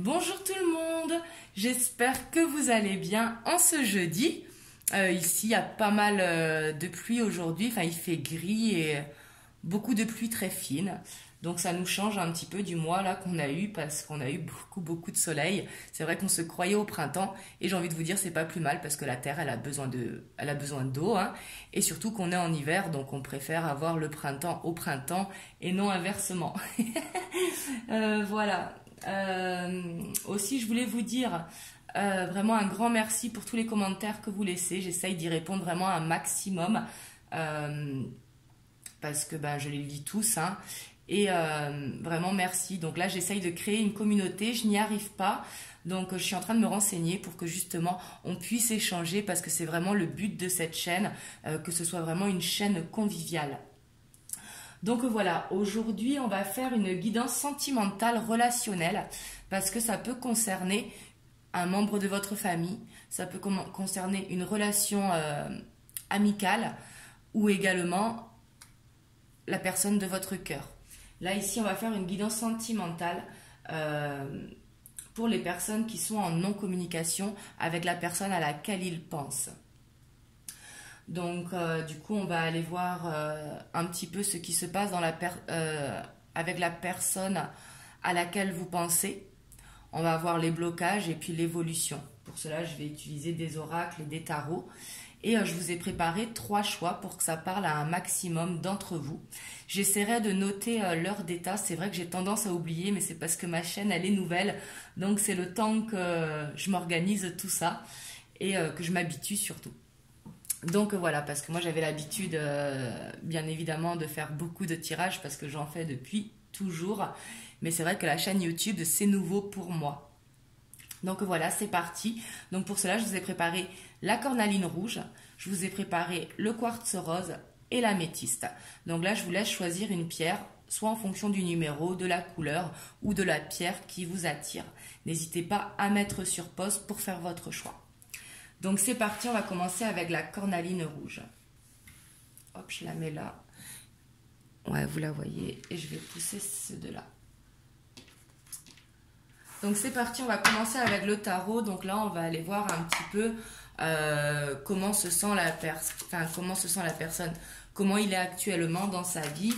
Bonjour tout le monde, j'espère que vous allez bien en ce jeudi. Ici, il y a pas mal de pluie aujourd'hui, enfin il fait gris et beaucoup de pluie très fine. Donc ça nous change un petit peu du mois là qu'on a eu parce qu'on a eu beaucoup de soleil. C'est vrai qu'on se croyait au printemps et j'ai envie de vous dire c'est pas plus mal parce que la terre elle a besoin d'eau hein, et surtout qu'on est en hiver donc on préfère avoir le printemps au printemps et non inversement. Voilà. Aussi je voulais vous dire vraiment un grand merci pour tous les commentaires que vous laissez. J'essaye d'y répondre vraiment un maximum parce que je les lis tous hein. Et vraiment merci. Donc là j'essaye de créer une communauté, je n'y arrive pas. Donc je suis en train de me renseigner pour que justement on puisse échanger parce que c'est vraiment le but de cette chaîne, que ce soit vraiment une chaîne conviviale. Donc voilà, aujourd'hui on va faire une guidance sentimentale relationnelle parce que ça peut concerner un membre de votre famille, ça peut concerner une relation amicale ou également la personne de votre cœur. Là, ici, on va faire une guidance sentimentale pour les personnes qui sont en non-communication avec la personne à laquelle ils pensent. Donc, du coup, on va aller voir un petit peu ce qui se passe avec la personne à laquelle vous pensez. On va voir les blocages et puis l'évolution. Pour cela, je vais utiliser des oracles et des tarots. Et je vous ai préparé 3 choix pour que ça parle à un maximum d'entre vous. J'essaierai de noter l'heure d'état. C'est vrai que j'ai tendance à oublier, mais c'est parce que ma chaîne, elle est nouvelle. Donc c'est le temps que je m'organise tout ça et que je m'habitue surtout. Donc voilà, parce que moi j'avais l'habitude, bien évidemment, de faire beaucoup de tirages parce que j'en fais depuis toujours. Mais c'est vrai que la chaîne YouTube, c'est nouveau pour moi. Donc voilà, c'est parti. Donc pour cela, je vous ai préparé la cornaline rouge, je vous ai préparé le quartz rose et l'améthyste. Donc là, je vous laisse choisir une pierre, soit en fonction du numéro, de la couleur ou de la pierre qui vous attire. N'hésitez pas à mettre sur pause pour faire votre choix. Donc c'est parti, on va commencer avec la cornaline rouge. Hop, je la mets là. Ouais, vous la voyez. Et je vais pousser ceux de là. Donc c'est parti, on va commencer avec le tarot. Donc là, on va aller voir un petit peu comment se sent la personne, comment il est actuellement dans sa vie,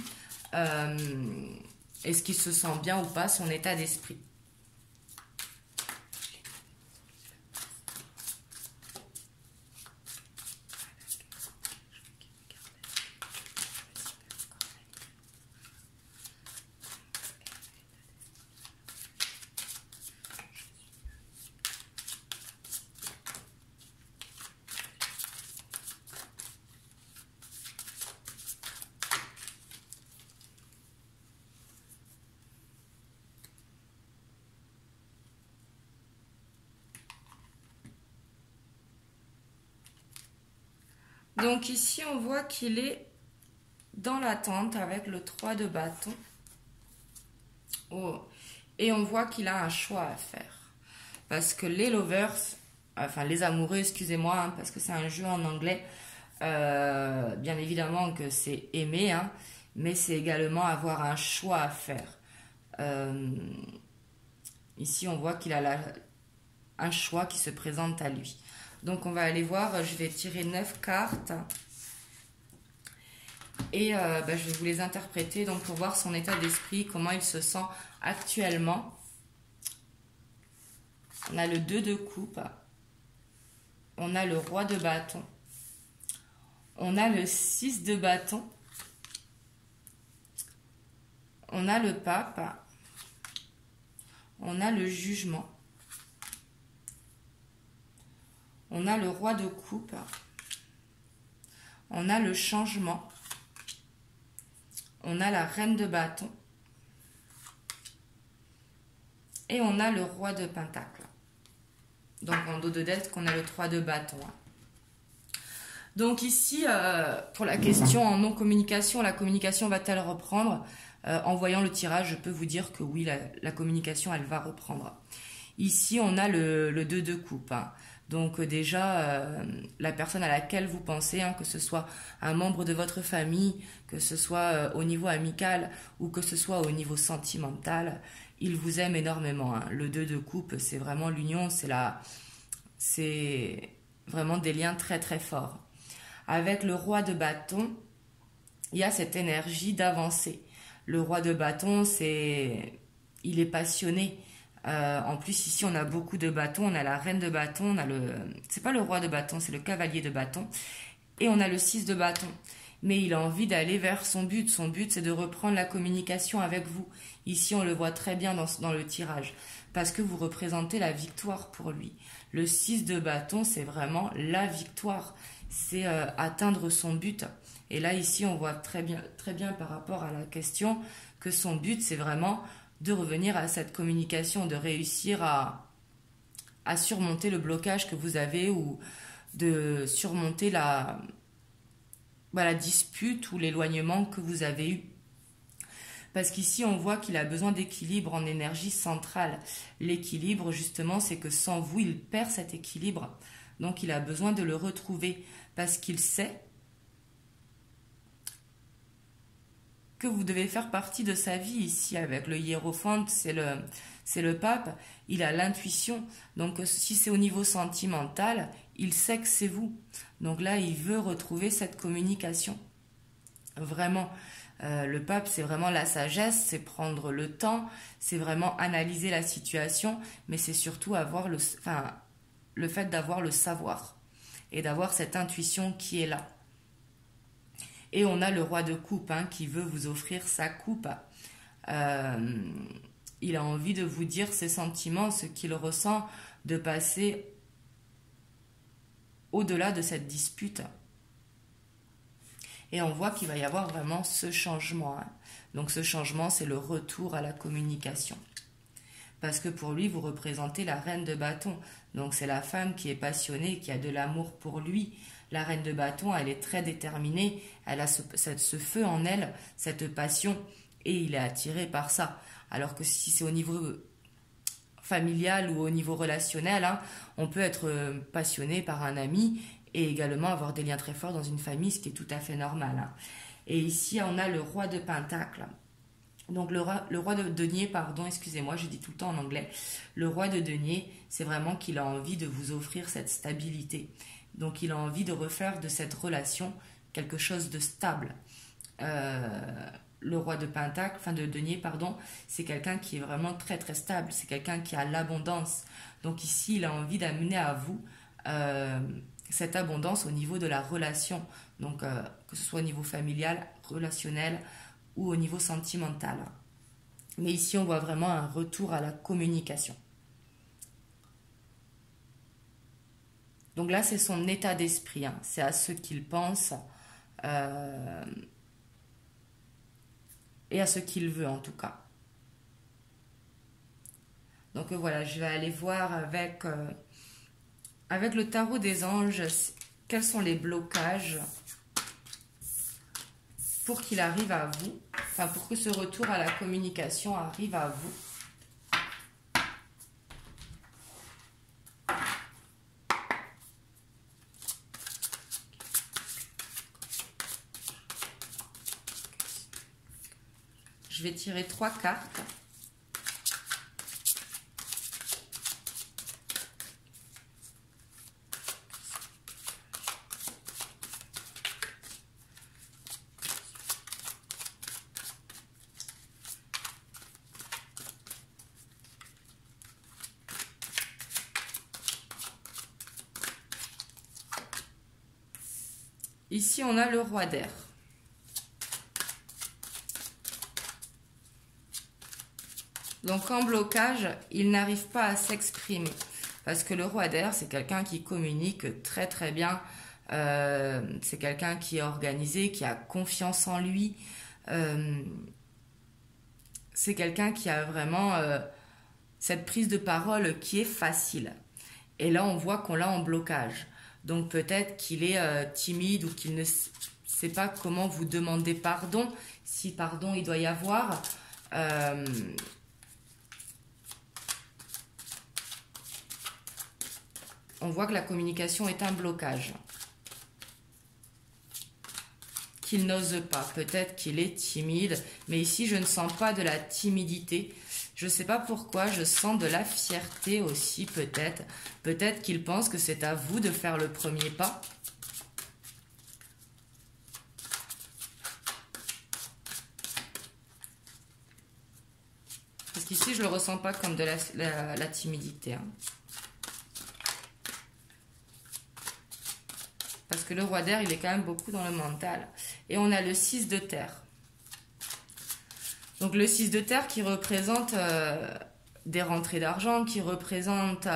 est-ce qu'il se sent bien ou pas, son état d'esprit. Donc ici, on voit qu'il est dans l'attente avec le 3 de bâton. Oh. Et on voit qu'il a un choix à faire. Parce que les lovers, enfin les amoureux, excusez-moi, hein, parce que c'est un jeu en anglais, bien évidemment que c'est aimer, hein, mais c'est également avoir un choix à faire. Ici, on voit qu'il a un choix qui se présente à lui. Donc on va aller voir, je vais tirer 9 cartes et je vais vous les interpréter donc pour voir son état d'esprit, comment il se sent actuellement. On a le 2 de coupe, on a le roi de bâton, on a le 6 de bâton, on a le pape, on a le jugement. On a le roi de coupe, on a le changement, on a la reine de bâton et on a le roi de pentacle. Donc en dos de deck, on a le 3 de bâton. Donc ici, pour la question en non-communication, la communication va-t-elle reprendre? En voyant le tirage, je peux vous dire que oui, la communication, elle va reprendre. Ici, on a le 2 de coupe. Hein. Donc déjà, la personne à laquelle vous pensez, hein, que ce soit un membre de votre famille, que ce soit au niveau amical ou que ce soit au niveau sentimental, il vous aime énormément, hein. Le 2 de coupe, c'est vraiment l'union, c'est vraiment des liens très très forts. Avec le roi de bâton, il y a cette énergie d'avancer. Le roi de bâton, il est passionné. En plus, ici, on a beaucoup de bâtons. On a la reine de bâton, c'est pas le roi de bâton, c'est le cavalier de bâton. Et on a le 6 de bâton. Mais il a envie d'aller vers son but. Son but, c'est de reprendre la communication avec vous. Ici, on le voit très bien dans le tirage. Parce que vous représentez la victoire pour lui. Le 6 de bâton, c'est vraiment la victoire. C'est atteindre son but. Et là, ici, on voit très bien par rapport à la question que son but, c'est vraiment de revenir à cette communication, de réussir à surmonter le blocage que vous avez ou de surmonter la dispute ou l'éloignement que vous avez eu. Parce qu'ici, on voit qu'il a besoin d'équilibre en énergie centrale. L'équilibre, justement, c'est que sans vous, il perd cet équilibre. Donc, il a besoin de le retrouver parce qu'il sait que vous devez faire partie de sa vie ici avec le hiérophante, c'est le pape, il a l'intuition. Donc si c'est au niveau sentimental, il sait que c'est vous. Donc là, il veut retrouver cette communication. Vraiment, le pape, c'est vraiment la sagesse, c'est prendre le temps, c'est vraiment analyser la situation, mais c'est surtout avoir le fait d'avoir le savoir et d'avoir cette intuition qui est là. Et on a le roi de coupe, hein, qui veut vous offrir sa coupe. Il a envie de vous dire ses sentiments, ce qu'il ressent, de passer au-delà de cette dispute. Et on voit qu'il va y avoir vraiment ce changement, hein. Donc ce changement, c'est le retour à la communication. Parce que pour lui, vous représentez la reine de bâton. Donc c'est la femme qui est passionnée, qui a de l'amour pour lui. La reine de bâton, elle est très déterminée, elle a ce feu en elle, cette passion, et il est attiré par ça. Alors que si c'est au niveau familial ou au niveau relationnel, hein, on peut être passionné par un ami et également avoir des liens très forts dans une famille, ce qui est tout à fait normal, hein. Et ici, on a le roi de Pentacle. Donc le roi de denier, pardon, excusez-moi, je dis tout le temps en anglais. Le roi de denier, c'est vraiment qu'il a envie de vous offrir cette stabilité. Donc il a envie de refaire de cette relation quelque chose de stable. Le roi de Pentacle, de denier, pardon, c'est quelqu'un qui est vraiment très très stable. C'est quelqu'un qui a l'abondance. Donc ici, il a envie d'amener à vous cette abondance au niveau de la relation. Donc que ce soit au niveau familial, relationnel ou au niveau sentimental. Mais ici, on voit vraiment un retour à la communication. Donc là, c'est son état d'esprit, hein. C'est à ce qu'il pense et à ce qu'il veut en tout cas. Donc voilà, je vais aller voir avec le tarot des anges quels sont les blocages pour qu'il arrive à vous, pour que ce retour à la communication arrive à vous. Je vais tirer 3 cartes. Ici, on a le roi d'air. Donc, en blocage, il n'arrive pas à s'exprimer. Parce que le roi d'air, c'est quelqu'un qui communique très très bien. C'est quelqu'un qui est organisé, qui a confiance en lui. C'est quelqu'un qui a vraiment cette prise de parole qui est facile. Et là, on voit qu'on l'a en blocage. Donc peut-être qu'il est timide ou qu'il ne sait pas comment vous demander pardon, si pardon il doit y avoir. on voit que la communication est un blocage. Qu'il n'ose pas, peut-être qu'il est timide, mais ici je ne sens pas de la timidité. Je ne sais pas pourquoi, je sens de la fierté aussi peut-être. Peut-être qu'il pense que c'est à vous de faire le premier pas. Parce qu'ici, je ne le ressens pas comme de la timidité. Hein. Parce que le roi d'air, il est quand même beaucoup dans le mental. Et on a le 6 de terre. Donc le 6 de terre qui représente des rentrées d'argent, qui représente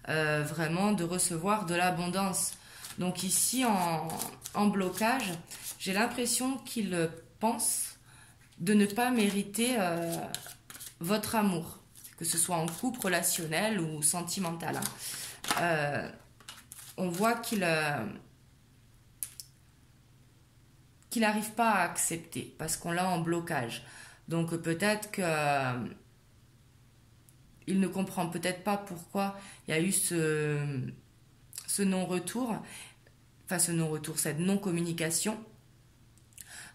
vraiment de recevoir de l'abondance. Donc ici, en blocage, j'ai l'impression qu'il pense de ne pas mériter votre amour, que ce soit en couple, relationnel ou sentimental. Hein. On voit qu'il n'arrive pas à accepter parce qu'on l'a en blocage. Donc peut-être que il ne comprend peut-être pas pourquoi il y a eu ce non-retour, enfin ce non-retour, cette non-communication.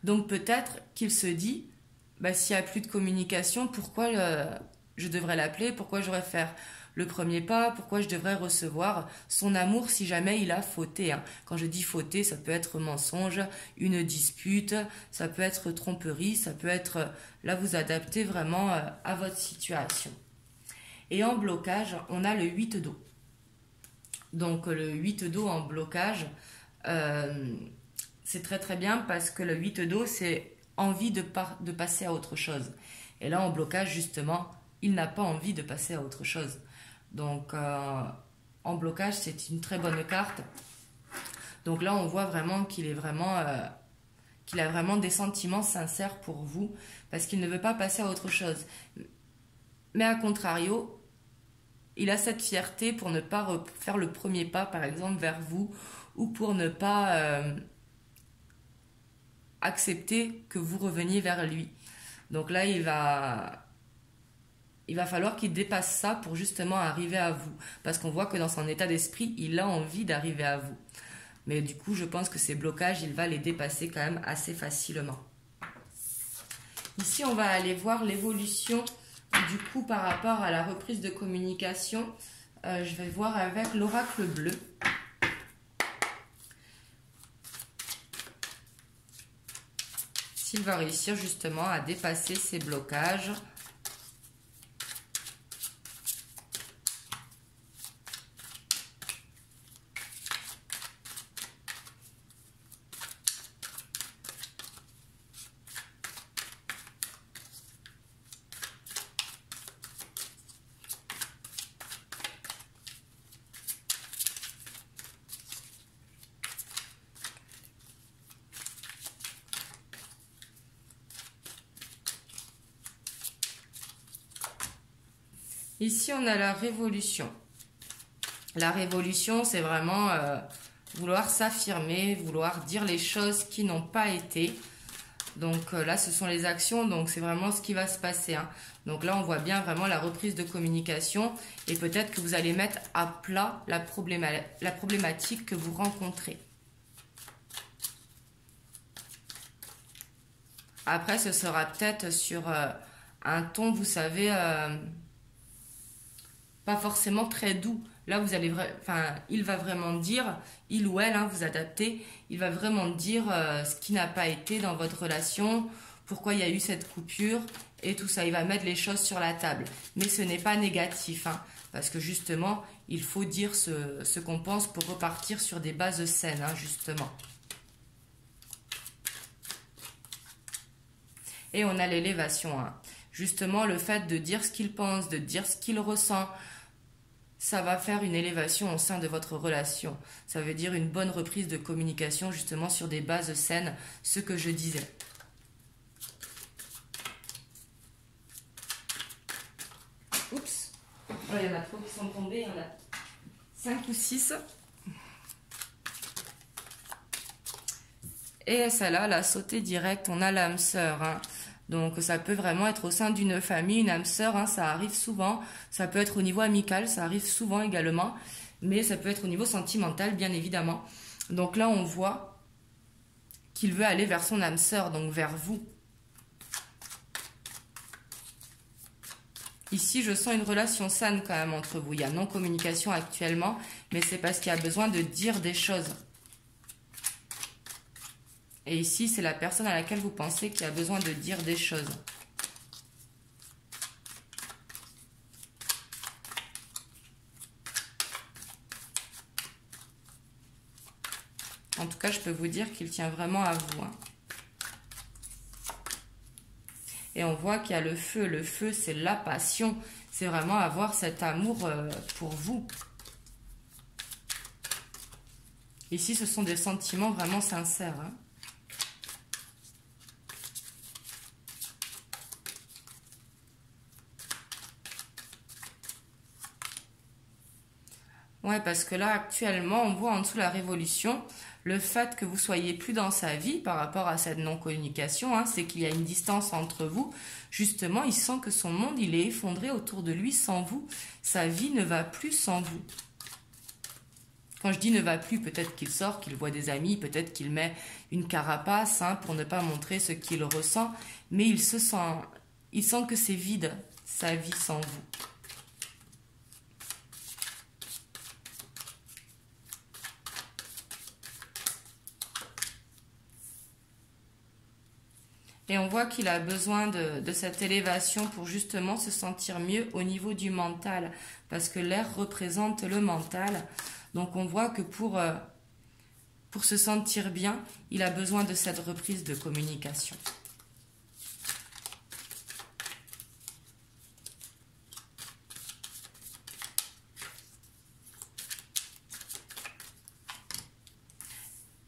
Donc peut-être qu'il se dit, bah, s'il n'y a plus de communication, pourquoi je devrais l'appeler, pourquoi je devrais faire le premier pas, pourquoi je devrais recevoir son amour si jamais il a fauté. Hein. Quand je dis fauté, ça peut être mensonge, une dispute, ça peut être tromperie, ça peut être, là vous adaptez vraiment à votre situation. Et en blocage, on a le 8 d'eau. Donc le 8 d'eau en blocage, c'est très très bien parce que le 8 d'eau, c'est envie de passer à autre chose. Et là en blocage, justement, il n'a pas envie de passer à autre chose. Donc, en blocage, c'est une très bonne carte. Donc là, on voit vraiment qu'il est vraiment, qu'il a vraiment des sentiments sincères pour vous, parce qu'il ne veut pas passer à autre chose. Mais à contrario, il a cette fierté pour ne pas faire le premier pas, par exemple, vers vous, ou pour ne pas accepter que vous reveniez vers lui. Donc là, il va falloir qu'il dépasse ça pour justement arriver à vous. Parce qu'on voit que dans son état d'esprit, il a envie d'arriver à vous. Mais du coup, je pense que ces blocages, il va les dépasser quand même assez facilement. Ici, on va aller voir l'évolution du coup par rapport à la reprise de communication. Je vais voir avec l'oracle bleu. S'il va réussir justement à dépasser ces blocages. Ici, on a la révolution. La révolution, c'est vraiment vouloir s'affirmer, vouloir dire les choses qui n'ont pas été. Donc là, ce sont les actions, donc c'est vraiment ce qui va se passer. Hein. Donc là, on voit bien vraiment la reprise de communication et peut-être que vous allez mettre à plat la problématique que vous rencontrez. Après, ce sera peut-être sur un ton, vous savez, pas forcément très doux. Là, vous allez, il va vraiment dire, il ou elle, hein, vous adaptez, il va vraiment dire ce qui n'a pas été dans votre relation, pourquoi il y a eu cette coupure et tout ça. Il va mettre les choses sur la table. Mais ce n'est pas négatif, hein, parce que justement, il faut dire ce qu'on pense pour repartir sur des bases saines, hein, justement. Et on a l'élévation. Hein. Justement, le fait de dire ce qu'il pense, de dire ce qu'il ressent, ça va faire une élévation au sein de votre relation. Ça veut dire une bonne reprise de communication, justement, sur des bases saines, ce que je disais. Oups, oh, il y en a trop qui sont tombés, il y en a 5 ou 6. Et celle-là, la sautée directe, on a l'âme sœur. Hein. Donc ça peut vraiment être au sein d'une famille, une âme sœur, hein, ça arrive souvent. Ça peut être au niveau amical, ça arrive souvent également. mais ça peut être au niveau sentimental, bien évidemment. Donc là, on voit qu'il veut aller vers son âme sœur, donc vers vous. Ici, je sens une relation saine quand même entre vous. Il y a non-communication actuellement, mais c'est parce qu'il y a besoin de dire des choses. Et ici, c'est la personne à laquelle vous pensez qui a besoin de dire des choses. En tout cas, je peux vous dire qu'il tient vraiment à vous. Hein. Et on voit qu'il y a le feu. Le feu, c'est la passion. C'est vraiment avoir cet amour pour vous. Ici, ce sont des sentiments vraiment sincères. Hein. Ouais, parce que là, actuellement, on voit en dessous la révolution, le fait que vous soyez plus dans sa vie par rapport à cette non-communication, hein, c'est qu'il y a une distance entre vous. Justement, il sent que son monde, il est effondré autour de lui sans vous. Sa vie ne va plus sans vous. Quand je dis ne va plus, peut-être qu'il sort, qu'il voit des amis, peut-être qu'il met une carapace hein, pour ne pas montrer ce qu'il ressent, mais il sent que c'est vide, sa vie sans vous. Et on voit qu'il a besoin de cette élévation pour justement se sentir mieux au niveau du mental. Parce que l'air représente le mental. Donc on voit que pour se sentir bien, il a besoin de cette reprise de communication.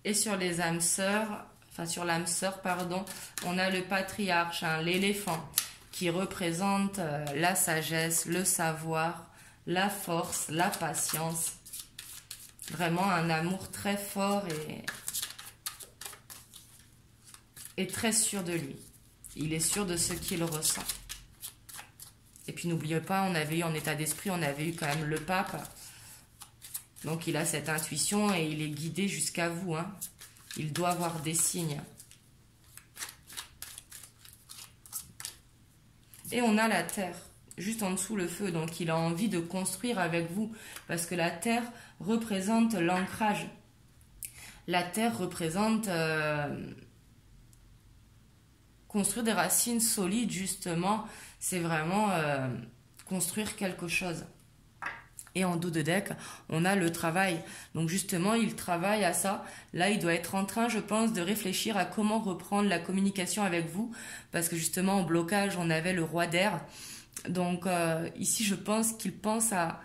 Et sur les âmes sœurs... Enfin, sur l'âme sœur, pardon, on a le patriarche, hein, l'éléphant, qui représente la sagesse, le savoir, la force, la patience. Vraiment un amour très fort et très sûr de lui. Il est sûr de ce qu'il ressent. Et puis n'oubliez pas, on avait eu en état d'esprit, on avait eu quand même le pape. Donc il a cette intuition et il est guidé jusqu'à vous, hein. Il doit avoir des signes. Et on a la terre, juste en dessous le feu. Donc il a envie de construire avec vous. Parce que la terre représente l'ancrage. La terre représente construire des racines solides, justement. C'est vraiment construire quelque chose. Et en dos de deck, on a le travail. Donc justement, il travaille à ça. Là, il doit être en train, je pense, de réfléchir à comment reprendre la communication avec vous. Parce que justement, en blocage, on avait le roi d'air. Donc ici, je pense qu'il pense à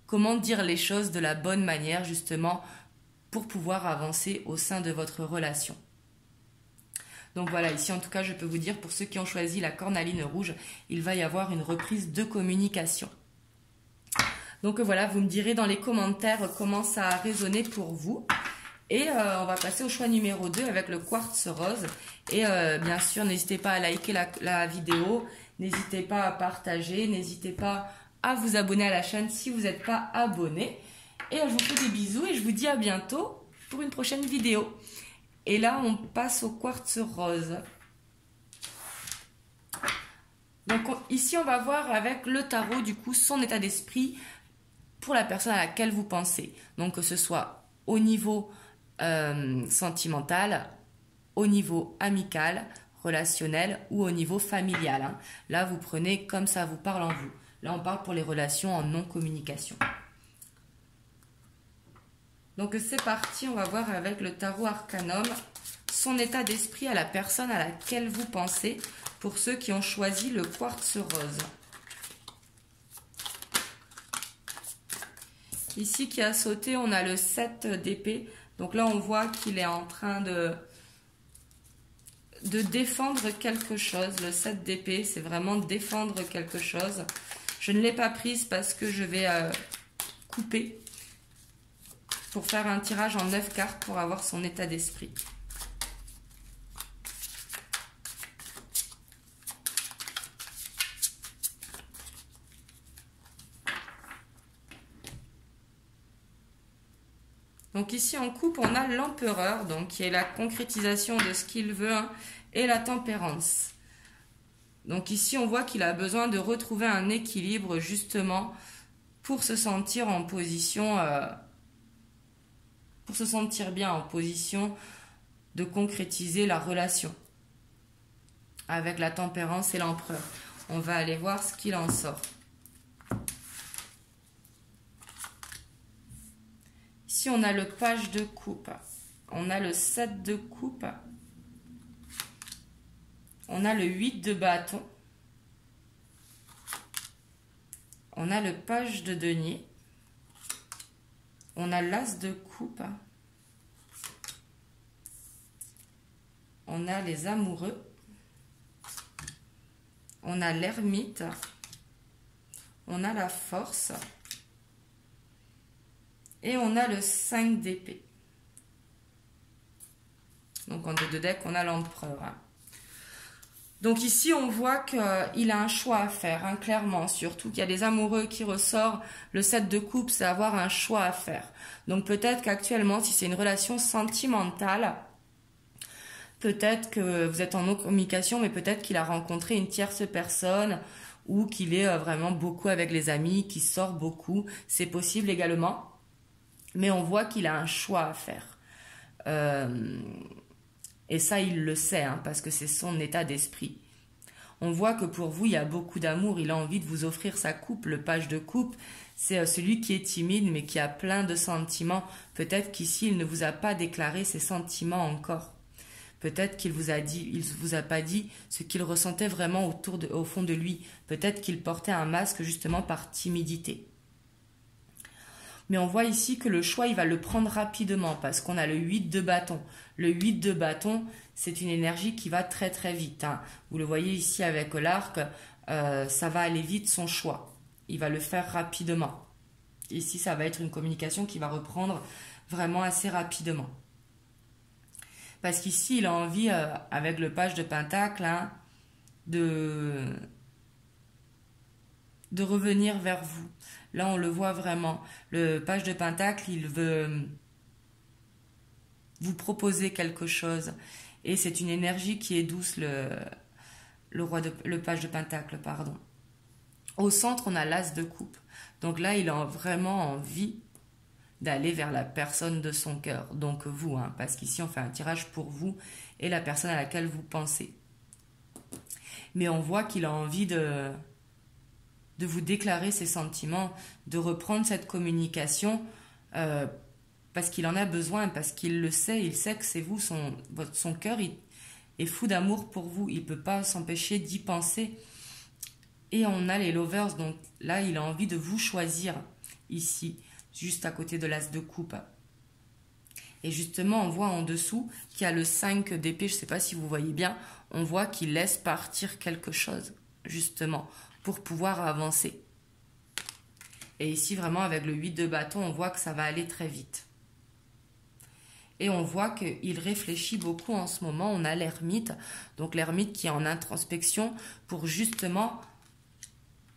comment dire les choses de la bonne manière, justement, pour pouvoir avancer au sein de votre relation. Donc voilà, ici, en tout cas, je peux vous dire, pour ceux qui ont choisi la cornaline rouge, il va y avoir une reprise de communication. Donc voilà, vous me direz dans les commentaires comment ça a résonné pour vous. Et on va passer au choix numéro 2 avec le quartz rose. Et bien sûr, n'hésitez pas à liker la vidéo, n'hésitez pas à partager, n'hésitez pas à vous abonner à la chaîne si vous n'êtes pas abonné. Et je vous fais des bisous et je vous dis à bientôt pour une prochaine vidéo. Et là, on passe au quartz rose. Donc ici, on va voir avec le tarot, du coup, son état d'esprit pour la personne à laquelle vous pensez. Donc que ce soit au niveau sentimental, au niveau amical, relationnel ou au niveau familial. Hein. Là, vous prenez comme ça vous parle en vous. Là, on parle pour les relations en non-communication. Donc c'est parti, on va voir avec le tarot Arcanum son état d'esprit à la personne à laquelle vous pensez pour ceux qui ont choisi le quartz rose. Ici qui a sauté, on a le 7 d'épée. Donc là, on voit qu'il est en train de défendre quelque chose. Le 7 d'épée, c'est vraiment défendre quelque chose. Je ne l'ai pas prise parce que je vais couper pour faire un tirage en 9 cartes pour avoir son état d'esprit. Donc ici en coupe, on a l'empereur, donc qui est la concrétisation de ce qu'il veut, hein, et la tempérance. Donc ici, on voit qu'il a besoin de retrouver un équilibre justement pour se sentir en position, pour se sentir bien en position de concrétiser la relation avec la tempérance et l'empereur. On va aller voir ce qu'il en sort. Ici, on a le page de coupe, on a le 7 de coupe, on a le 8 de bâton, on a le page de denier, on a l'as de coupe, on a les amoureux, on a l'ermite, on a la force et on a le 5 d'épée. Donc en deux de deck, on a l'empereur. Donc ici, on voit qu'il a un choix à faire, hein, clairement. Surtout qu'il y a des amoureux qui ressortent. Le 7 de coupe, c'est avoir un choix à faire. Donc peut-être qu'actuellement, si c'est une relation sentimentale, peut-être que vous êtes en non-communication, mais peut-être qu'il a rencontré une tierce personne ou qu'il est vraiment beaucoup avec les amis, qu'il sort beaucoup. C'est possible également. Mais on voit qu'il a un choix à faire. Et ça, il le sait, hein, parce que c'est son état d'esprit. On voit que pour vous, il y a beaucoup d'amour. Il a envie de vous offrir sa coupe. Le page de coupe, c'est celui qui est timide, mais qui a plein de sentiments. Peut-être qu'ici, il ne vous a pas déclaré ses sentiments encore. Peut-être qu'il vous a dit, il vous a pas dit ce qu'il ressentait vraiment au fond de lui. Peut-être qu'il portait un masque justement par timidité. Mais on voit ici que le choix, il va le prendre rapidement parce qu'on a le 8 de bâton. Le 8 de bâton, c'est une énergie qui va très très vite, hein. Vous le voyez ici avec l'arc, ça va aller vite son choix. Il va le faire rapidement. Ici, ça va être une communication qui va reprendre vraiment assez rapidement. Parce qu'ici, il a envie, avec le page de pentacle, hein, de revenir vers vous. Là, on le voit vraiment. Le page de pentacle, il veut vous proposer quelque chose. Et c'est une énergie qui est douce, le page de pentacle, pardon. Au centre, on a l'as de coupe. Donc là, il a vraiment envie d'aller vers la personne de son cœur. Donc vous, hein, parce qu'ici, on fait un tirage pour vous et la personne à laquelle vous pensez. Mais on voit qu'il a envie de vous déclarer ses sentiments, de reprendre cette communication parce qu'il en a besoin, parce qu'il le sait, il sait que c'est vous, son cœur est fou d'amour pour vous, il ne peut pas s'empêcher d'y penser. Et on a les lovers, donc là il a envie de vous choisir ici, juste à côté de l'as de coupe. Et justement on voit en dessous qu'il y a le 5 d'épée, je ne sais pas si vous voyez bien, on voit qu'il laisse partir quelque chose, justement, pour pouvoir avancer. Et ici, vraiment, avec le 8 de bâton, on voit que ça va aller très vite. Et on voit qu'il réfléchit beaucoup en ce moment. On a l'ermite, donc l'ermite qui est en introspection pour justement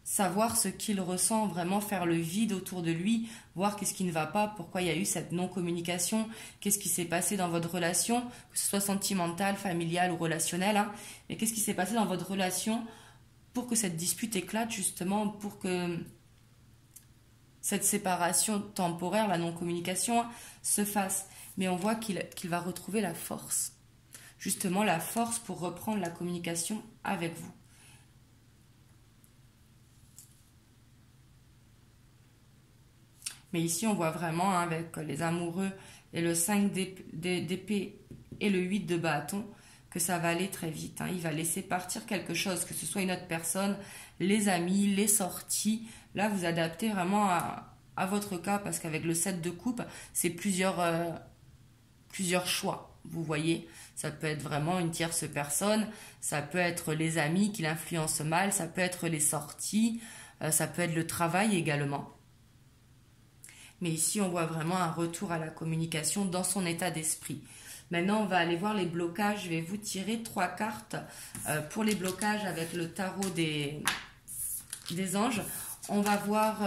savoir ce qu'il ressent, vraiment faire le vide autour de lui, voir qu'est-ce qui ne va pas, pourquoi il y a eu cette non-communication, qu'est-ce qui s'est passé dans votre relation, que ce soit sentimentale, familiale ou relationnelle, hein, mais qu'est-ce qui s'est passé dans votre relation pour que cette dispute éclate, justement, pour que cette séparation temporaire, la non-communication, se fasse. Mais on voit qu'il va retrouver la force. Justement, la force pour reprendre la communication avec vous. Mais ici, on voit vraiment, hein, avec les amoureux et le 5 d'épée et le 8 de bâton, que ça va aller très vite, hein. Il va laisser partir quelque chose, que ce soit une autre personne, les amis, les sorties. Là, vous adaptez vraiment à votre cas, parce qu'avec le 7 de coupe, c'est plusieurs choix. Vous voyez, ça peut être vraiment une tierce personne, ça peut être les amis qui l'influencent mal, ça peut être les sorties, ça peut être le travail également. Mais ici, on voit vraiment un retour à la communication dans son état d'esprit. Maintenant, on va aller voir les blocages. Je vais vous tirer 3 cartes pour les blocages avec le tarot des anges. On va voir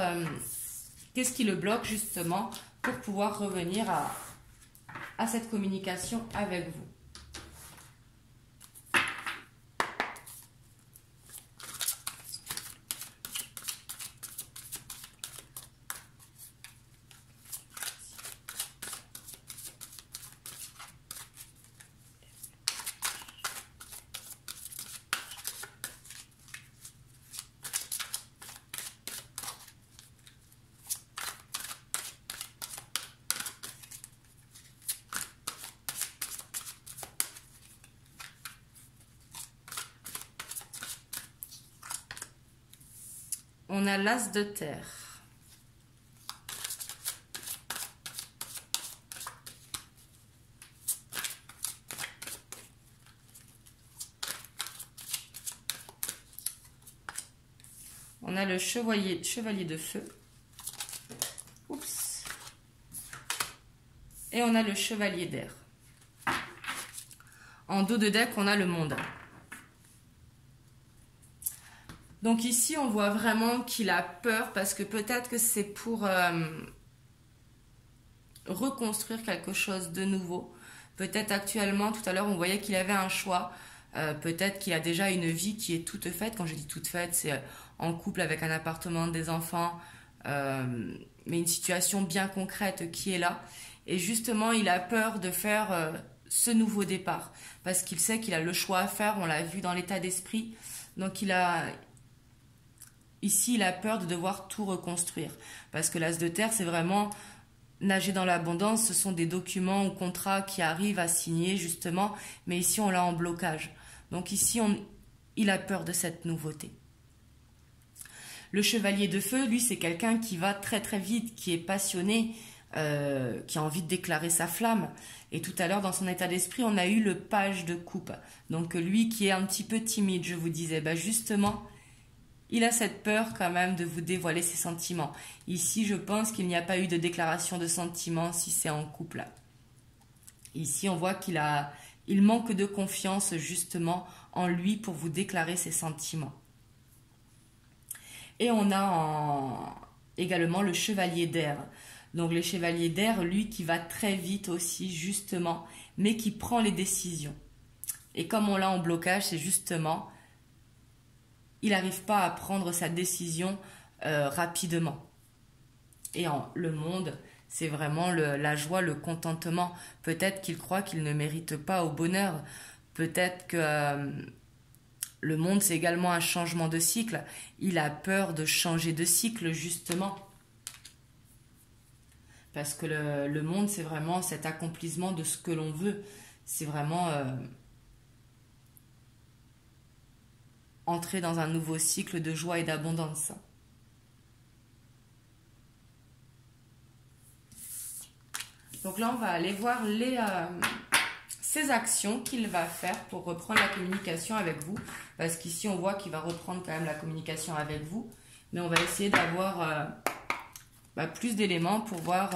qu'est-ce qui le bloque justement pour pouvoir revenir à cette communication avec vous. On a l'As de terre. On a le chevalier de feu. Oups. Et on a le chevalier d'air. En dos de deck, on a le monde. Donc ici, on voit vraiment qu'il a peur parce que peut-être que c'est pour reconstruire quelque chose de nouveau. Peut-être actuellement, tout à l'heure, on voyait qu'il avait un choix. Peut-être qu'il a déjà une vie qui est toute faite. Quand je dis toute faite, c'est en couple avec un appartement, des enfants, mais une situation bien concrète qui est là. Et justement, il a peur de faire ce nouveau départ parce qu'il sait qu'il a le choix à faire. On l'a vu dans l'état d'esprit. Donc ici, il a peur de devoir tout reconstruire. Parce que l'As de terre, c'est vraiment nager dans l'abondance. Ce sont des documents ou contrats qui arrivent à signer, justement. Mais ici, on l'a en blocage. Donc ici, il a peur de cette nouveauté. Le chevalier de feu, lui, c'est quelqu'un qui va très très vite, qui est passionné, qui a envie de déclarer sa flamme. Et tout à l'heure, dans son état d'esprit, on a eu le page de coupe. Donc lui qui est un petit peu timide, je vous disais, justement, il a cette peur quand même de vous dévoiler ses sentiments. Ici, je pense qu'il n'y a pas eu de déclaration de sentiments si c'est en couple. Ici, on voit il manque de confiance justement en lui pour vous déclarer ses sentiments. Et on a également le chevalier d'air. Donc le chevalier d'air, lui qui va très vite aussi justement, mais qui prend les décisions. Et comme on l'a en blocage, c'est justement... il n'arrive pas à prendre sa décision rapidement. Et le monde, c'est vraiment la joie, le contentement. Peut-être qu'il croit qu'il ne mérite pas au bonheur. Peut-être que le monde, c'est également un changement de cycle. Il a peur de changer de cycle, justement. Parce que le monde, c'est vraiment cet accomplissement de ce que l'on veut. C'est vraiment... entrer dans un nouveau cycle de joie et d'abondance. Donc là, on va aller voir ces actions qu'il va faire pour reprendre la communication avec vous. Parce qu'ici, on voit qu'il va reprendre quand même la communication avec vous. Mais on va essayer d'avoir plus d'éléments pour voir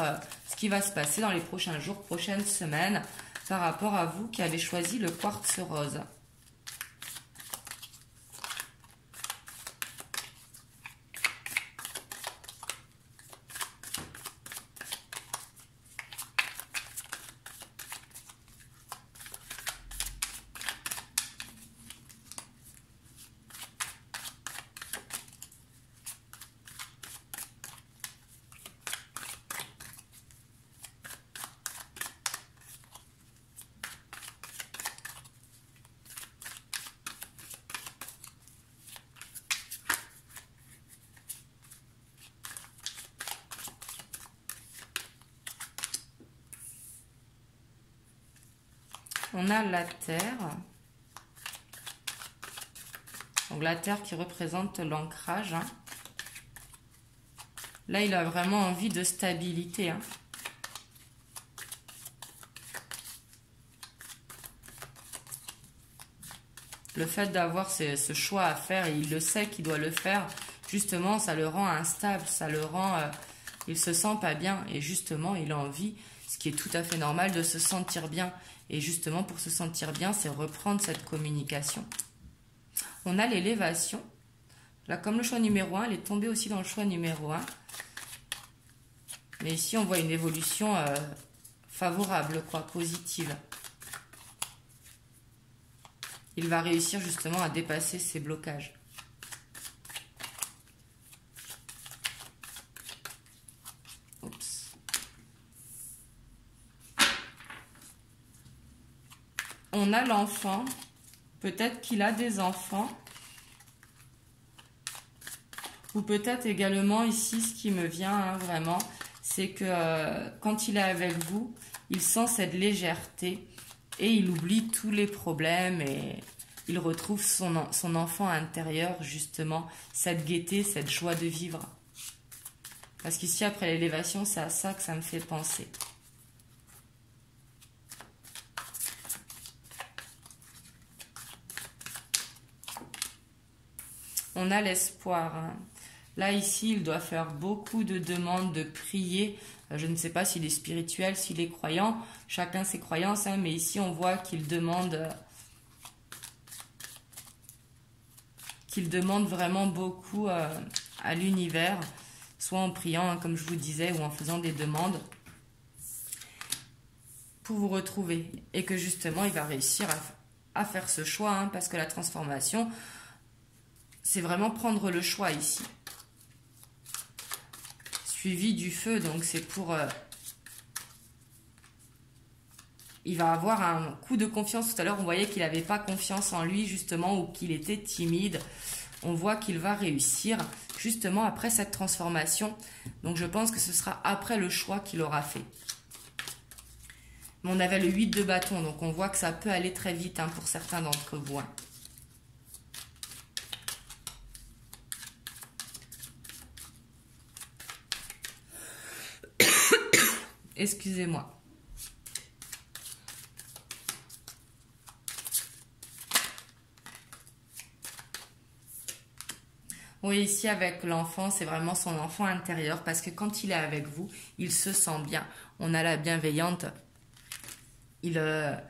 ce qui va se passer dans les prochains jours, prochaines semaines, par rapport à vous qui avez choisi le quartz rose. On a la terre. Donc la terre qui représente l'ancrage. Là, il a vraiment envie de stabilité. Le fait d'avoir ce choix à faire, et il le sait qu'il doit le faire, justement, ça le rend instable, ça le rend... il se sent pas bien. Et justement, il a envie, ce qui est tout à fait normal, de se sentir bien. Et justement, pour se sentir bien, c'est reprendre cette communication. On a l'élévation. Là, comme le choix numéro 1, elle est tombée aussi dans le choix numéro 1. Mais ici, on voit une évolution favorable, quoi, positive. Il va réussir justement à dépasser ses blocages. Oups. On a l'enfant. Peut-être qu'il a des enfants. Ou peut-être également ici, ce qui me vient hein, vraiment, c'est que quand il est avec vous, il sent cette légèreté et il oublie tous les problèmes et il retrouve son enfant intérieur, justement, cette gaieté, cette joie de vivre. Parce qu'ici, après l'élévation, c'est à ça que ça me fait penser. On a l'espoir. Hein. Là, ici, il doit faire beaucoup de demandes, de prier. Je ne sais pas s'il est spirituel, s'il est croyant. Chacun ses croyances. Hein, mais ici, on voit qu'il demande vraiment beaucoup à l'univers. Soit en priant, hein, comme je vous disais, ou en faisant des demandes. Pour vous retrouver. Et que justement, il va réussir à faire ce choix. Hein, parce que la transformation... c'est vraiment prendre le choix ici. Suivi du feu, donc c'est pour... il va avoir un coup de confiance. Tout à l'heure, on voyait qu'il n'avait pas confiance en lui, justement, ou qu'il était timide. On voit qu'il va réussir, justement, après cette transformation. Donc, je pense que ce sera après le choix qu'il aura fait. Mais on avait le 8 de bâton, donc on voit que ça peut aller très vite hein, pour certains d'entre vous. Hein. Excusez-moi. Oui, ici avec l'enfant, c'est vraiment son enfant intérieur parce que quand il est avec vous, il se sent bien. On a la bienveillante. Il sent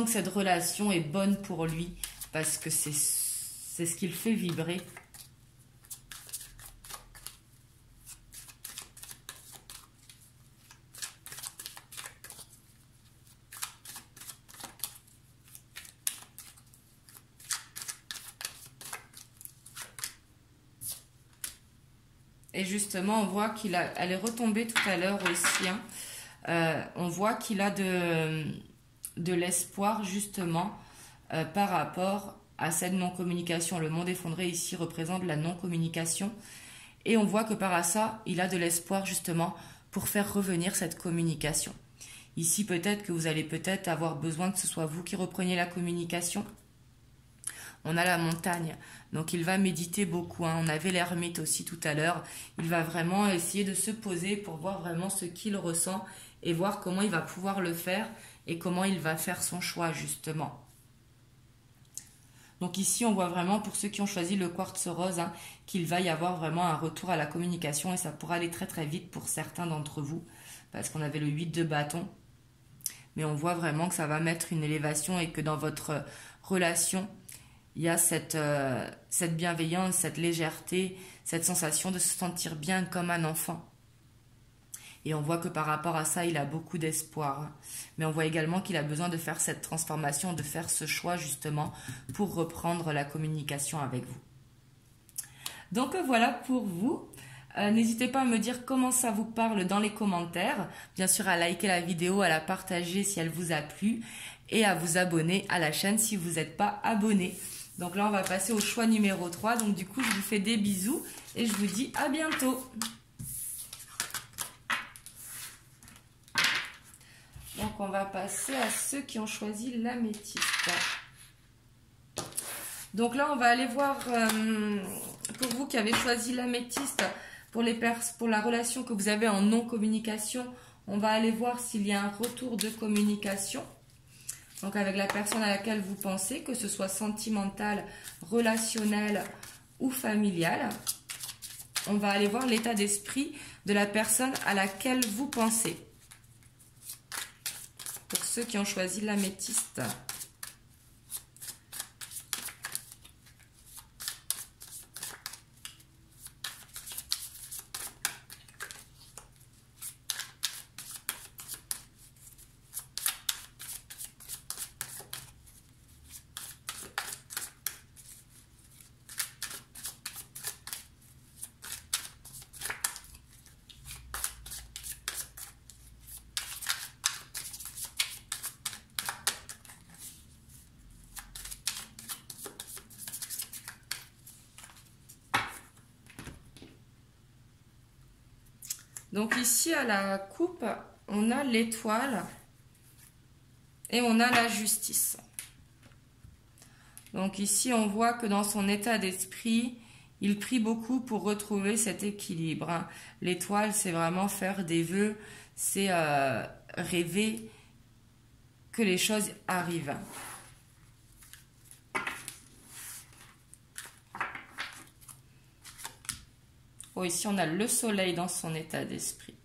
que cette relation est bonne pour lui parce que c'est ce qui le fait vibrer. Et justement, on voit elle est retombée tout à l'heure aussi. Hein. On voit qu'il a de l'espoir justement par rapport à cette non-communication. Le monde effondré ici représente la non-communication. Et on voit que par ça, il a de l'espoir justement pour faire revenir cette communication. Ici, peut-être que vous allez peut-être avoir besoin que ce soit vous qui repreniez la communication. On a la montagne, donc il va méditer beaucoup. Hein. On avait l'ermite aussi tout à l'heure. Il va vraiment essayer de se poser pour voir vraiment ce qu'il ressent et voir comment il va pouvoir le faire et comment il va faire son choix justement. Donc ici, on voit vraiment pour ceux qui ont choisi le quartz rose hein, qu'il va y avoir vraiment un retour à la communication et ça pourra aller très très vite pour certains d'entre vous parce qu'on avait le 8 de bâton. Mais on voit vraiment que ça va mettre une élévation et que dans votre relation, il y a cette bienveillance, cette légèreté, cette sensation de se sentir bien comme un enfant. Et on voit que par rapport à ça, il a beaucoup d'espoir. Mais on voit également qu'il a besoin de faire cette transformation, de faire ce choix justement pour reprendre la communication avec vous. Donc voilà pour vous. N'hésitez pas à me dire comment ça vous parle dans les commentaires. Bien sûr, à liker la vidéo, à la partager si elle vous a plu et à vous abonner à la chaîne si vous n'êtes pas abonné. Donc là, on va passer au choix numéro 3. Donc du coup, je vous fais des bisous et je vous dis à bientôt. Donc on va passer à ceux qui ont choisi l'améthyste. Donc là, on va aller voir, pour vous qui avez choisi l'améthyste, pour la relation que vous avez en non-communication, on va aller voir s'il y a un retour de communication. Donc avec la personne à laquelle vous pensez, que ce soit sentimental, relationnel ou familial. On va aller voir l'état d'esprit de la personne à laquelle vous pensez. Pour ceux qui ont choisi l'améthyste. Donc ici, à la coupe, on a l'étoile et on a la justice. Donc ici, on voit que dans son état d'esprit, il prie beaucoup pour retrouver cet équilibre, hein. L'étoile, c'est vraiment faire des vœux, c'est rêver que les choses arrivent. Oh, ici, on a le soleil dans son état d'esprit.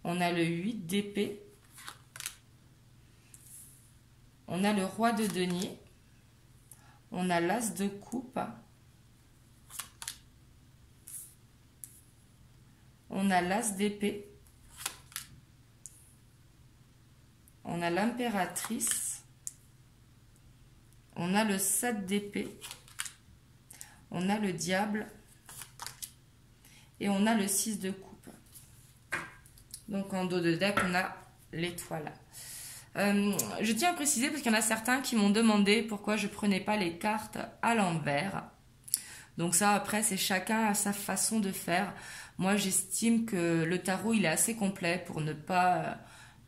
On a le 8 d'épée. On a le roi de denier. On a l'as de coupe. On a l'as d'épée. On a l'impératrice. On a le 7 d'épée. On a le diable. Et on a le 6 de coupe. Donc en dos de deck, on a l'étoile. Je tiens à préciser, parce qu'il y en a certains qui m'ont demandé pourquoi je ne prenais pas les cartes à l'envers. Donc ça, après, c'est chacun à sa façon de faire. Moi, j'estime que le tarot, il est assez complet pour ne pas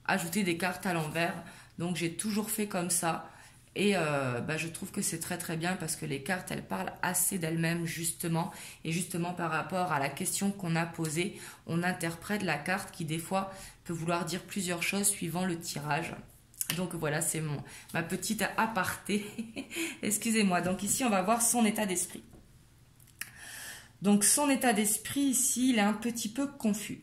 ajouter des cartes à l'envers. Donc j'ai toujours fait comme ça. Et je trouve que c'est très très bien parce que les cartes, elles parlent assez d'elles-mêmes justement. Et justement par rapport à la question qu'on a posée, on interprète la carte qui des fois peut vouloir dire plusieurs choses suivant le tirage. Donc voilà, c'est ma petite aparté. Excusez-moi. Donc ici, on va voir son état d'esprit. Donc son état d'esprit ici, il est un petit peu confus.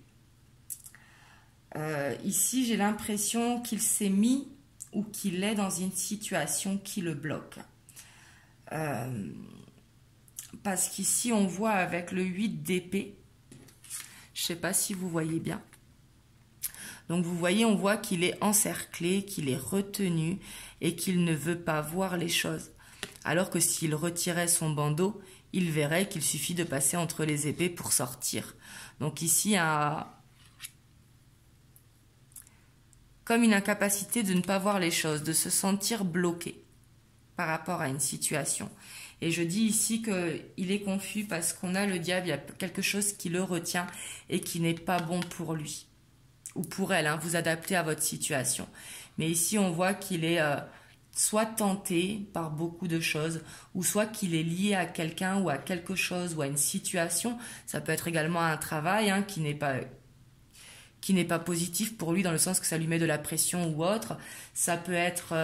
Ici, j'ai l'impression qu'il s'est mis ou qu'il est dans une situation qui le bloque. Parce qu'ici, on voit avec le 8 d'épée, je ne sais pas si vous voyez bien. Donc vous voyez, on voit qu'il est encerclé, qu'il est retenu et qu'il ne veut pas voir les choses. Alors que s'il retirait son bandeau, il verrait qu'il suffit de passer entre les épées pour sortir. Donc ici, comme une incapacité de ne pas voir les choses, de se sentir bloqué par rapport à une situation. Et je dis ici qu'il est confus parce qu'on a le diable, il y a quelque chose qui le retient et qui n'est pas bon pour lui. Ou pour elle, hein, vous adaptez à votre situation. Mais ici, on voit qu'il est soit tenté par beaucoup de choses, ou soit qu'il est lié à quelqu'un ou à quelque chose ou à une situation. Ça peut être également un travail hein, qui n'est pas positif pour lui dans le sens que ça lui met de la pression ou autre. Ça peut être,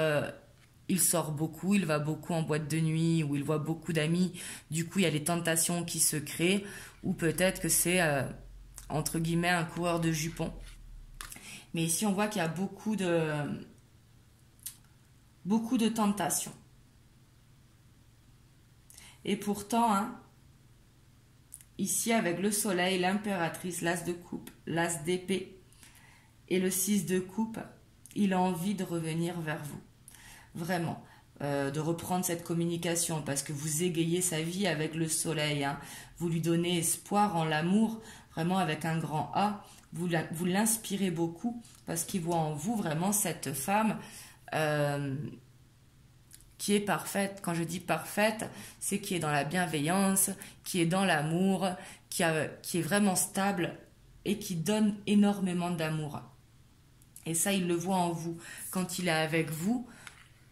il sort beaucoup, il va beaucoup en boîte de nuit ou il voit beaucoup d'amis. Du coup, il y a les tentations qui se créent. Ou peut-être que c'est, entre guillemets, un coureur de jupons. Mais ici, on voit qu'il y a beaucoup de tentations. Et pourtant, hein, ici, avec le soleil, l'impératrice, l'as de coupe, l'as d'épée et le 6 de coupe, il a envie de revenir vers vous. Vraiment. De reprendre cette communication parce que vous égayez sa vie avec le soleil. Hein. Vous lui donnez espoir en l'amour, vraiment avec un grand A. Vous l'inspirez beaucoup parce qu'il voit en vous vraiment cette femme qui est parfaite. Quand je dis parfaite, c'est qui est dans la bienveillance, qui est dans l'amour, qui est vraiment stable et qui donne énormément d'amour. Et ça, il le voit en vous. Quand il est avec vous,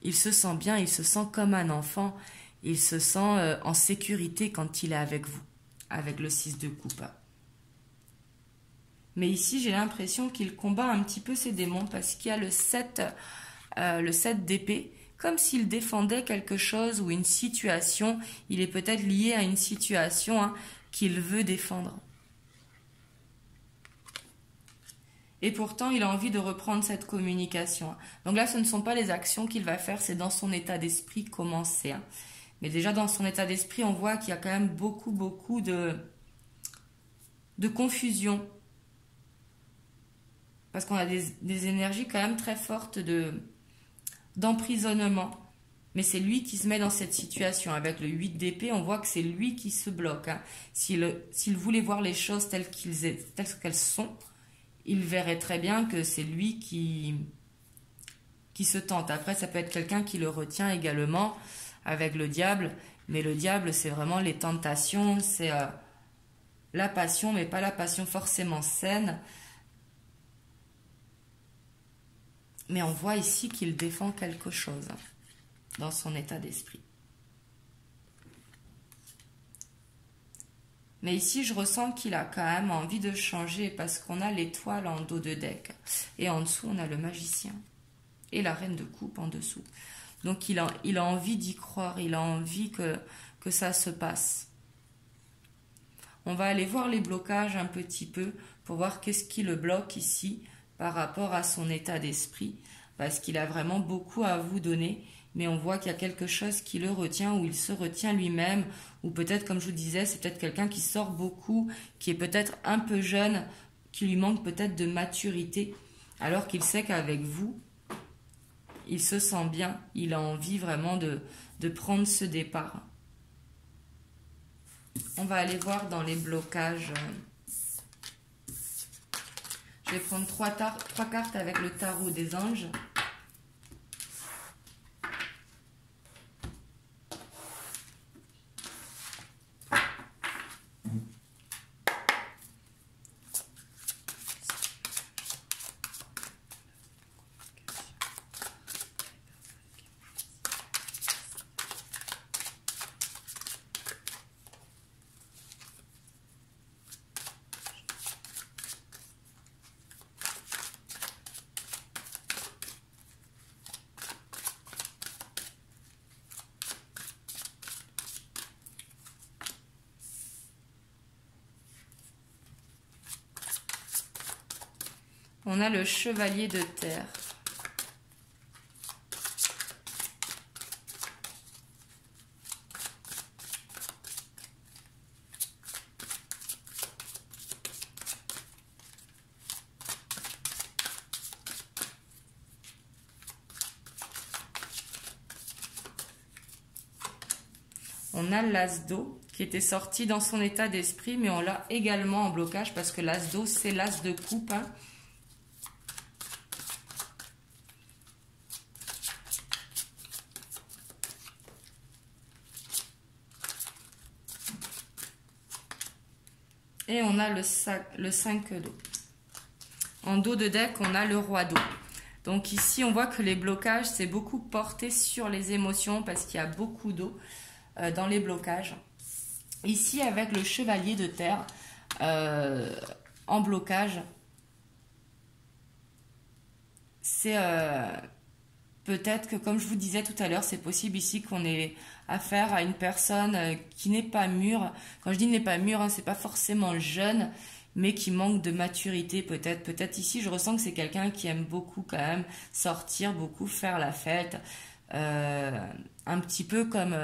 il se sent bien, il se sent comme un enfant, il se sent en sécurité quand il est avec vous, avec le 6 de coupe. Mais ici, j'ai l'impression qu'il combat un petit peu ses démons parce qu'il y a le 7 d'épée, comme s'il défendait quelque chose ou une situation. Il est peut-être lié à une situation hein, qu'il veut défendre. Et pourtant, il a envie de reprendre cette communication. Donc là, ce ne sont pas les actions qu'il va faire, c'est dans son état d'esprit comment c'est. Hein. Mais déjà, dans son état d'esprit, on voit qu'il y a quand même beaucoup de confusion. Parce qu'on a des énergies quand même très fortes d'emprisonnement. Mais c'est lui qui se met dans cette situation. Avec le 8 d'épée, on voit que c'est lui qui se bloque. Hein. S'il voulait voir les choses telles qu'elles sont, il verrait très bien que c'est lui qui se tente. Après, ça peut être quelqu'un qui le retient également avec le diable. Mais le diable, c'est vraiment les tentations, c'est la passion, mais pas la passion forcément saine. Mais on voit ici qu'il défend quelque chose dans son état d'esprit. Mais ici, je ressens qu'il a quand même envie de changer parce qu'on a l'étoile en dos de deck. Et en dessous, on a le magicien. Et la reine de coupe en dessous. Donc, il a envie d'y croire. Il a envie que ça se passe. On va aller voir les blocages un petit peu pour voir qu'est-ce qui le bloque ici par rapport à son état d'esprit. Parce qu'il a vraiment beaucoup à vous donner. Mais on voit qu'il y a quelque chose qui le retient, ou il se retient lui-même, ou peut-être, comme je vous disais, c'est peut-être quelqu'un qui sort beaucoup, qui est peut-être un peu jeune, qui lui manque peut-être de maturité, alors qu'il sait qu'avec vous, il se sent bien, il a envie vraiment de prendre ce départ. On va aller voir dans les blocages. Je vais prendre trois cartes avec le tarot des anges. On a le chevalier de terre. On a l'as d'eau qui était sorti dans son état d'esprit, mais on l'a également en blocage parce que l'as d'eau, c'est l'as de coupe. Hein. Et on a le 5 d'eau. En dos de deck, on a le roi d'eau. Donc ici, on voit que les blocages, c'est beaucoup porté sur les émotions parce qu'il y a beaucoup d'eau dans les blocages. Ici, avec le chevalier de terre en blocage, c'est peut-être que, comme je vous disais tout à l'heure, c'est possible ici qu'on ait affaire à une personne qui n'est pas mûre. Quand je dis n'est pas mûre, hein, c'est pas forcément jeune, mais qui manque de maturité peut-être. Peut-être ici, je ressens que c'est quelqu'un qui aime beaucoup quand même sortir, beaucoup faire la fête. Un petit peu comme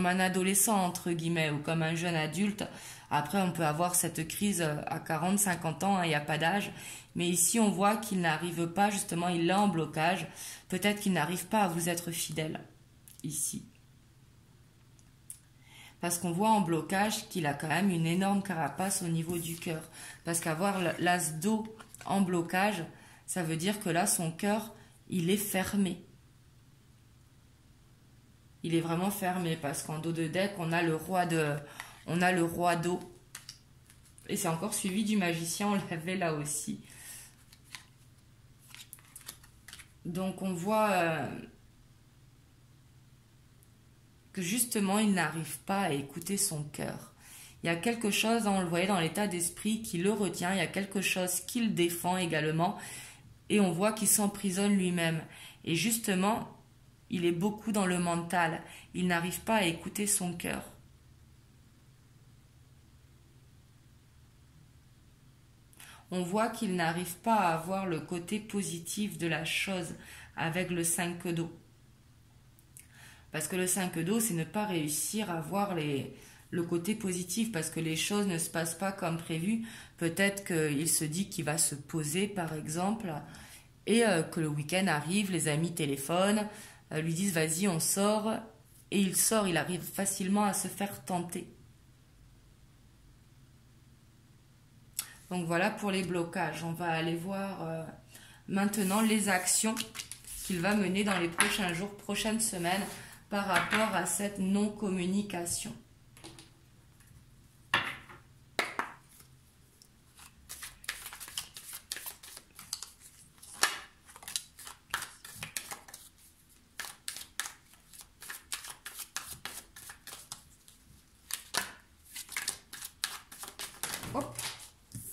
un adolescent, entre guillemets, ou comme un jeune adulte. Après, on peut avoir cette crise à 40, 50 ans, il n'y a pas d'âge. Mais ici, on voit qu'il n'arrive pas, justement, il est en blocage. Peut-être qu'il n'arrive pas à vous être fidèle, ici. Parce qu'on voit en blocage qu'il a quand même une énorme carapace au niveau du cœur. Parce qu'avoir l'as d'eau en blocage, ça veut dire que là, son cœur, il est fermé. Il est vraiment fermé parce qu'en dos de deck, on a le roi d'eau. Et c'est encore suivi du magicien, on l'avait là aussi. Donc on voit que justement, il n'arrive pas à écouter son cœur. Il y a quelque chose, on le voyait dans l'état d'esprit, qui le retient. Il y a quelque chose qui le défend également. Et on voit qu'il s'emprisonne lui-même. Et justement, il est beaucoup dans le mental. Il n'arrive pas à écouter son cœur. On voit qu'il n'arrive pas à avoir le côté positif de la chose avec le 5 d'eau. Parce que le 5 d'eau, c'est ne pas réussir à voir le côté positif parce que les choses ne se passent pas comme prévu. Peut-être qu'il se dit qu'il va se poser, par exemple, et que le week-end arrive, les amis téléphonent, lui disent « vas-y, on sort ». Et il sort, il arrive facilement à se faire tenter. Donc voilà pour les blocages. On va aller voir maintenant les actions qu'il va mener dans les prochains jours, prochaines semaines, par rapport à cette non-communication.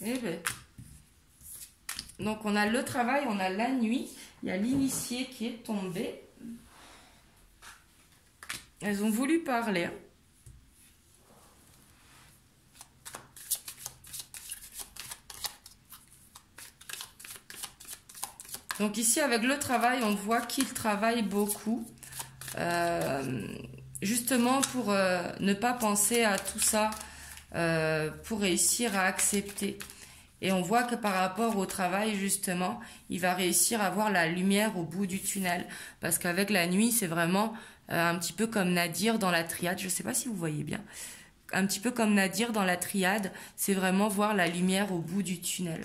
Eh ben. Donc on a le travail, on a la nuit, il y a l'initié qui est tombé. Elles ont voulu parler. Donc ici avec le travail, on voit qu'il travaille beaucoup. Justement pour ne pas penser à tout ça, pour réussir à accepter. Et on voit que par rapport au travail, justement, il va réussir à voir la lumière au bout du tunnel. Parce qu'avec la nuit, c'est vraiment un petit peu comme Nadir dans la triade. Je ne sais pas si vous voyez bien. Un petit peu comme Nadir dans la triade, c'est vraiment voir la lumière au bout du tunnel.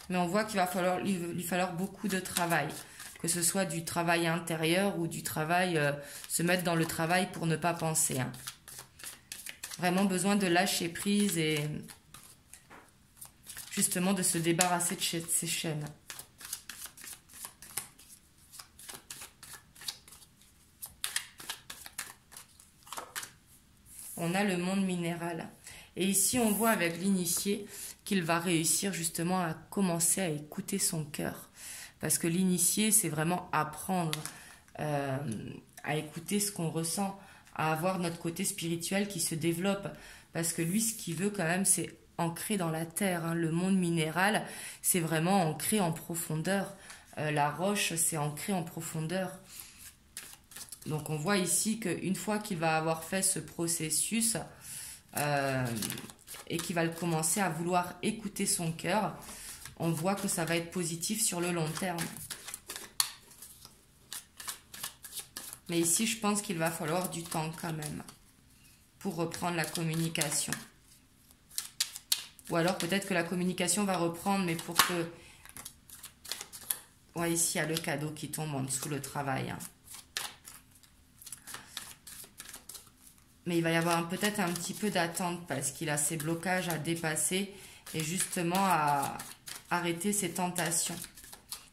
Mais on voit qu'il va falloir, lui falloir beaucoup de travail. Que ce soit du travail intérieur ou du travail, se mettre dans le travail pour ne pas penser. Hein. Vraiment besoin de lâcher prise et justement de se débarrasser de ces chaînes. On a le monde minéral. Et ici, on voit avec l'initié qu'il va réussir justement à commencer à écouter son cœur. Parce que l'initié, c'est vraiment apprendre à écouter ce qu'on ressent, à avoir notre côté spirituel qui se développe. Parce que lui, ce qu'il veut quand même, c'est ancré dans la terre. Hein. Le monde minéral, c'est vraiment ancré en profondeur. La roche, c'est ancré en profondeur. Donc on voit ici qu'une fois qu'il va avoir fait ce processus et qu'il va commencer à vouloir écouter son cœur, on voit que ça va être positif sur le long terme. Mais ici, je pense qu'il va falloir du temps quand même pour reprendre la communication. Ou alors peut-être que la communication va reprendre, mais pour que... Ouais, ici, il y a le cadeau qui tombe en dessous le travail. Hein. Mais il va y avoir peut-être un petit peu d'attente parce qu'il a ses blocages à dépasser et justement à arrêter ses tentations.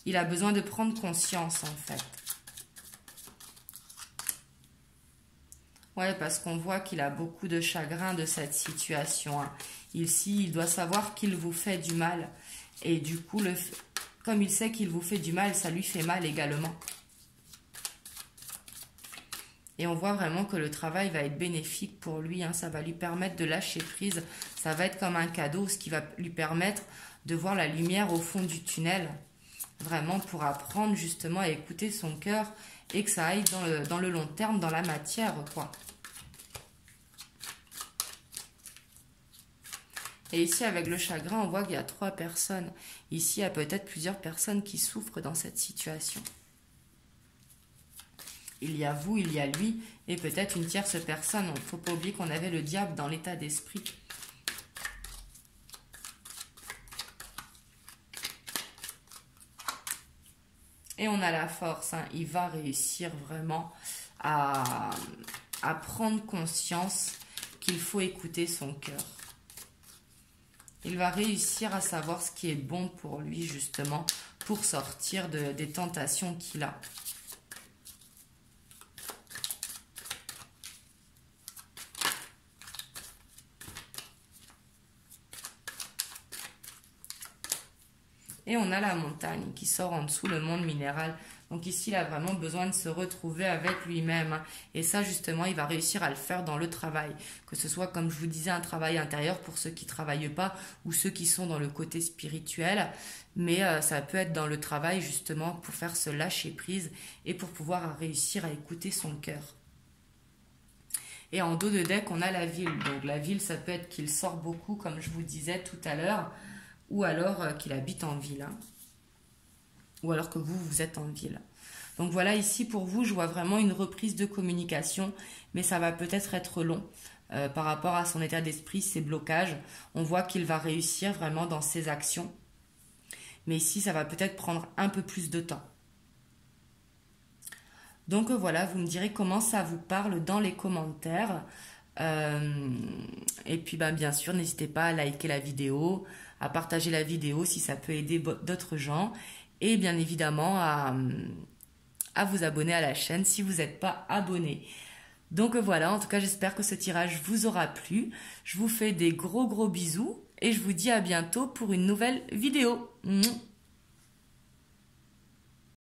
Il a besoin de prendre conscience en fait. Ouais, parce qu'on voit qu'il a beaucoup de chagrin de cette situation. Hein. Ici, il doit savoir qu'il vous fait du mal. Et du coup, comme il sait qu'il vous fait du mal, ça lui fait mal également. Et on voit vraiment que le travail va être bénéfique pour lui. Hein. Ça va lui permettre de lâcher prise. Ça va être comme un cadeau, ce qui va lui permettre de voir la lumière au fond du tunnel. Vraiment pour apprendre justement à écouter son cœur et que ça aille dans le long terme, dans la matière, quoi. Et ici, avec le chagrin, on voit qu'il y a 3 personnes. Ici, il y a peut-être plusieurs personnes qui souffrent dans cette situation. Il y a vous, il y a lui, et peut-être une tierce personne. Il ne faut pas oublier qu'on avait le diable dans l'état d'esprit. Et on a la force, hein. Il va réussir vraiment à prendre conscience qu'il faut écouter son cœur. Il va réussir à savoir ce qui est bon pour lui, justement, pour sortir des tentations qu'il a. Et on a la montagne qui sort en dessous, le monde minéral. Donc ici, il a vraiment besoin de se retrouver avec lui-même. Et ça, justement, il va réussir à le faire dans le travail. Que ce soit, comme je vous disais, un travail intérieur pour ceux qui ne travaillent pas ou ceux qui sont dans le côté spirituel. Mais ça peut être dans le travail, justement, pour faire se lâcher prise et pour pouvoir réussir à écouter son cœur. Et en dos de deck, on a la ville. Donc la ville, ça peut être qu'il sort beaucoup, comme je vous disais tout à l'heure, ou alors qu'il habite en ville. Hein. Ou alors que vous êtes en ville. Donc voilà, ici pour vous, je vois vraiment une reprise de communication, mais ça va peut-être être long par rapport à son état d'esprit, ses blocages. On voit qu'il va réussir vraiment dans ses actions. Mais ici, ça va peut-être prendre un peu plus de temps. Donc voilà, vous me direz comment ça vous parle dans les commentaires. Et puis bien sûr, n'hésitez pas à liker la vidéo, à partager la vidéo si ça peut aider d'autres gens. Et bien évidemment à vous abonner à la chaîne si vous n'êtes pas abonné. Donc voilà, en tout cas, j'espère que ce tirage vous aura plu. Je vous fais des gros bisous et je vous dis à bientôt pour une nouvelle vidéo.